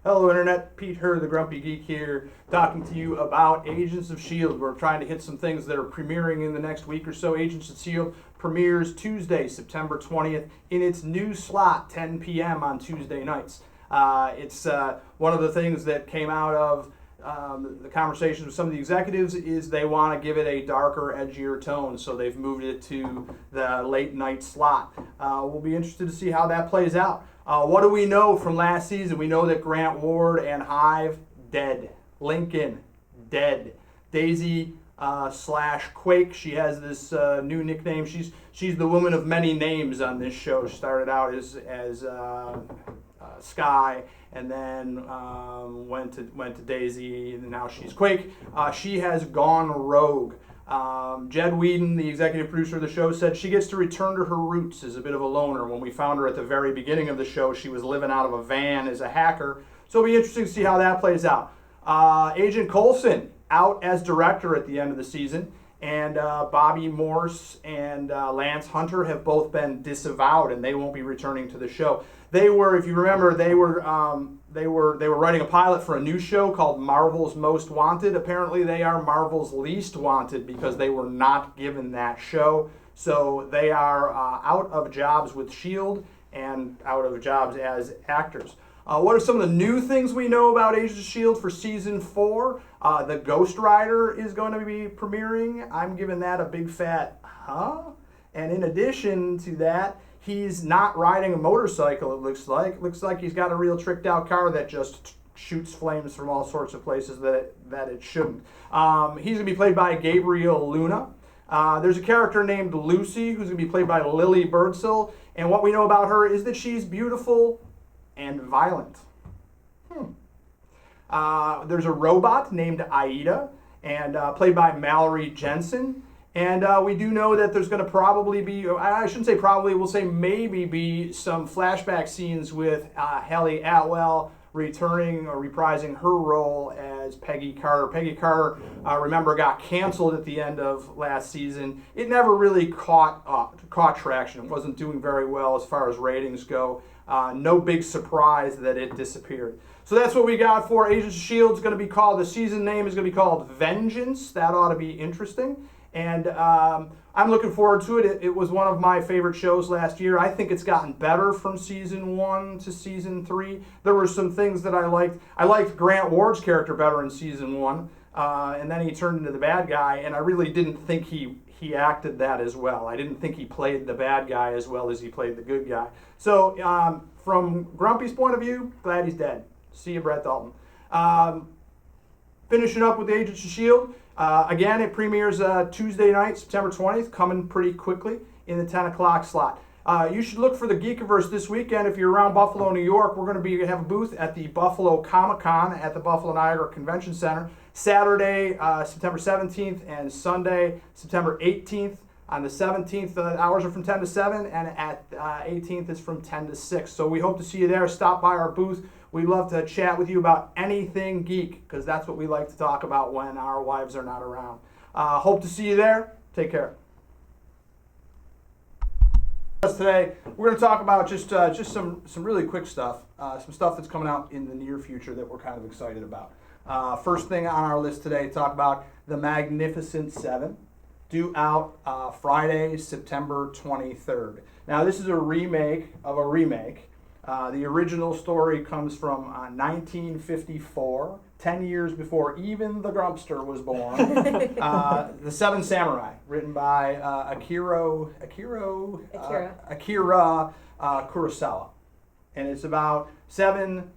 Hello Internet, Pete Hurd, the Grumpy Geek here, talking to you about Agents of S.H.I.E.L.D. We're trying to hit some things that are premiering in the next week or so. Agents of S.H.I.E.L.D. premieres Tuesday, September 20th in its new slot, 10 p.m. on Tuesday nights. It's one of the things that came out of the conversations with some of the executives is they want to give it a darker, edgier tone, so they've moved it to the late night slot. We'll be interested to see how that plays out. What do we know from last season? We know that Grant Ward and Hive, dead. Lincoln, dead. Daisy slash Quake, she has this new nickname. She's the woman of many names on this show. She started out as Sky, and then went to Daisy, and now she's Quake. She has gone rogue. Jed Whedon, the executive producer of the show, said she gets to return to her roots as a bit of a loner. When we found her at the very beginning of the show, she was living out of a van as a hacker. So it'll be interesting to see how that plays out. Agent Coulson out as director at the end of the season, and Bobby Morse and Lance Hunter have both been disavowed, and they won't be returning to the show. They were, if you remember, they were writing a pilot for a new show called Marvel's Most Wanted. Apparently, they are Marvel's least wanted because they were not given that show. So they are out of jobs with S.H.I.E.L.D. and out of jobs as actors. What are some of the new things we know about Agents of S.H.I.E.L.D. for Season 4? The Ghost Rider is going to be premiering. I'm giving that a big fat huh? And in addition to that, he's not riding a motorcycle, it looks like. Looks like he's got a real tricked out car that just shoots flames from all sorts of places that it shouldn't. He's going to be played by Gabriel Luna. There's a character named Lucy who's going to be played by Lily Birdsell. And what we know about her is that she's beautiful and violent. There's a robot named Aida, and played by Mallory Jensen. And we do know that there's going to probably be, I shouldn't say probably, we'll say maybe be some flashback scenes with Haley Atwell returning or reprising her role as Peggy Carter. Peggy Carter, remember, got canceled at the end of last season. It never really caught traction. It wasn't doing very well as far as ratings go. No big surprise that it disappeared. So that's what we got for Agents of S.H.I.E.L.D. It's going to be called, the season name is going to be called Vengeance. That ought to be interesting. And I'm looking forward to it. It was one of my favorite shows last year. I think it's gotten better from Season 1 to Season 3. There were some things that I liked. I liked Grant Ward's character better in Season 1. And then he turned into the bad guy, and I really didn't think he acted that as well. I didn't think he played the bad guy as well as he played the good guy. So from Grumpy's point of view, glad he's dead. See you, Brett Dalton. Finishing up with Agents of S.H.I.E.L.D. Again, it premieres Tuesday night, September 20th, coming pretty quickly in the 10 o'clock slot. You should look for the Geekiverse this weekend. If you're around Buffalo, New York, we're going to have a booth at the Buffalo Comic-Con at the Buffalo Niagara Convention Center, Saturday, September 17th, and Sunday, September 18th. On the 17th, the hours are from 10 to 7, and at 18th is from 10 to 6. So we hope to see you there. Stop by our booth. We'd love to chat with you about anything geek, because that's what we like to talk about when our wives are not around. Hope to see you there. Take care. Today, we're going to talk about just some really quick stuff, some stuff that's coming out in the near future that we're kind of excited about. First thing on our list today, talk about The Magnificent Seven, due out Friday, September 23rd. Now, this is a remake of a remake. The original story comes from 1954, 10 years before even the Grumpster was born. The Seven Samurai, written by Akira Kurosawa. And it's about seven